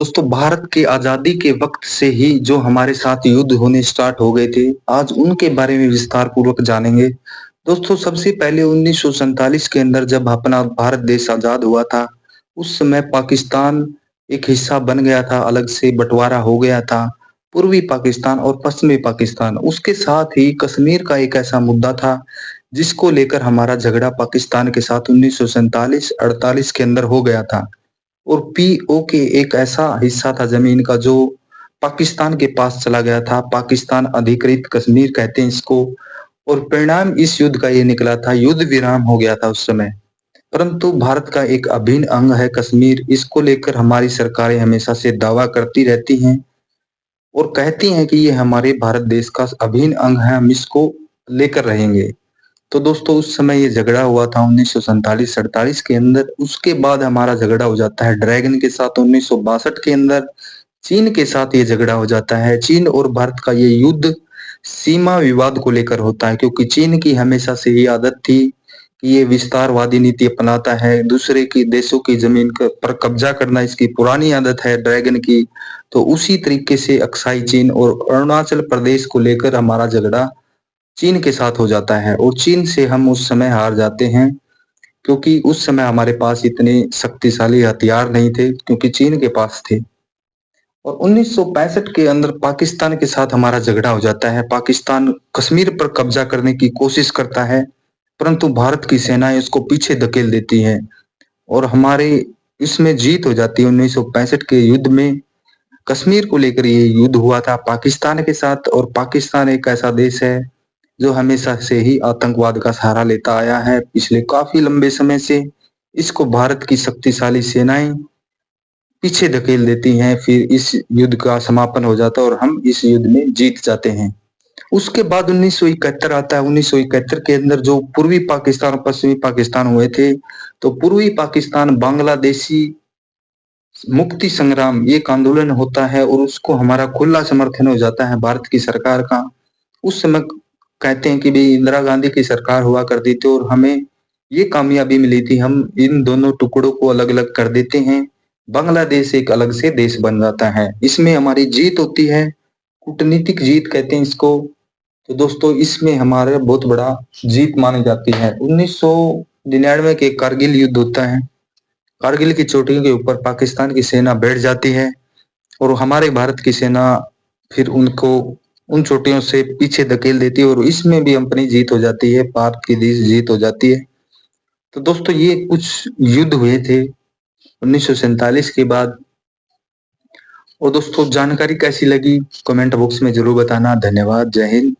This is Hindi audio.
दोस्तों भारत की आजादी के वक्त से ही जो हमारे साथ युद्ध होने स्टार्ट हो गए थे, आज उनके बारे में विस्तार पूर्वक जानेंगे। दोस्तों सबसे पहले 1947 के अंदर जब अपना भारत देश आजाद हुआ था, उस समय पाकिस्तान एक हिस्सा बन गया था, अलग से बंटवारा हो गया था, पूर्वी पाकिस्तान और पश्चिमी पाकिस्तान। उसके साथ ही कश्मीर का एक ऐसा मुद्दा था, जिसको लेकर हमारा झगड़ा पाकिस्तान के साथ 1947-48 के अंदर हो गया था। और पीओके एक ऐसा हिस्सा था जमीन का जो पाकिस्तान के पास चला गया था। पाकिस्तान अधिकृत कश्मीर कहते हैं इसको। और परिणाम इस युद्ध का ये निकला था, युद्ध विराम हो गया था उस समय। परंतु भारत का एक अभिन्न अंग है कश्मीर। इसको लेकर हमारी सरकारें हमेशा से दावा करती रहती हैं और कहती हैं कि ये हमारे भारत देश का अभिन्न अंग है, हम इसको लेकर रहेंगे। तो दोस्तों उस समय ये झगड़ा हुआ था 1947-48 के अंदर। उसके बाद हमारा झगड़ा हो जाता है ड्रैगन के साथ 1962 के अंदर। चीन के साथ ये झगड़ा हो जाता है। चीन और भारत का ये युद्ध सीमा विवाद को लेकर होता है, क्योंकि चीन की हमेशा से ये आदत थी कि ये विस्तारवादी नीति अपनाता है, दूसरे की देशों की जमीन पर कब्जा करना इसकी पुरानी आदत है ड्रैगन की। तो उसी तरीके से अक्साई चीन और अरुणाचल प्रदेश को लेकर हमारा झगड़ा चीन के साथ हो जाता है और चीन से हम उस समय हार जाते हैं, क्योंकि उस समय हमारे पास इतने शक्तिशाली हथियार नहीं थे, क्योंकि चीन के पास थे। और 1965 के अंदर पाकिस्तान के साथ हमारा झगड़ा हो जाता है। पाकिस्तान कश्मीर पर कब्जा करने की कोशिश करता है, परंतु भारत की सेनाएं उसको पीछे धकेल देती हैं और हमारे इसमें जीत हो जाती है। 1965 के युद्ध में कश्मीर को लेकर ये युद्ध हुआ था पाकिस्तान के साथ। और पाकिस्तान एक ऐसा देश है जो हमेशा से ही आतंकवाद का सहारा लेता आया है पिछले काफी लंबे समय से। इसको भारत की शक्तिशाली सेनाएं पीछे धकेल देती हैं, फिर इस युद्ध का समापन हो जाता है और हम इस युद्ध में जीत जाते हैं। उसके बाद 1971 आता है। 1971 के अंदर जो पूर्वी पाकिस्तान और पश्चिमी पाकिस्तान हुए थे, तो पूर्वी पाकिस्तान बांग्लादेशी मुक्ति संग्राम एक आंदोलन होता है और उसको हमारा खुला समर्थन हो जाता है भारत की सरकार का। उस समय कहते हैं कि भाई इंदिरा गांधी की सरकार हुआ करती थी और हमें ये कामयाबी मिली थी, हम इन दोनों टुकड़ों को अलग अलग कर देते हैं, बांग्लादेश एक अलग से देश बन जाता है। इसमें हमारी जीत होती है, कूटनीतिक जीत कहते हैं इसको। तो दोस्तों इसमें हमारा बहुत बड़ा जीत मानी जाती है। 1999 के कारगिल युद्ध होता है। कारगिल की चोटियों के ऊपर पाकिस्तान की सेना बैठ जाती है और हमारे भारत की सेना फिर उनको उन चोटियों से पीछे धकेल देती है और इसमें भी अपनी जीत हो जाती है, भारत की जीत हो जाती है। तो दोस्तों ये कुछ युद्ध हुए थे 1947 के बाद। और दोस्तों जानकारी कैसी लगी कमेंट बॉक्स में जरूर बताना। धन्यवाद। जय हिंद।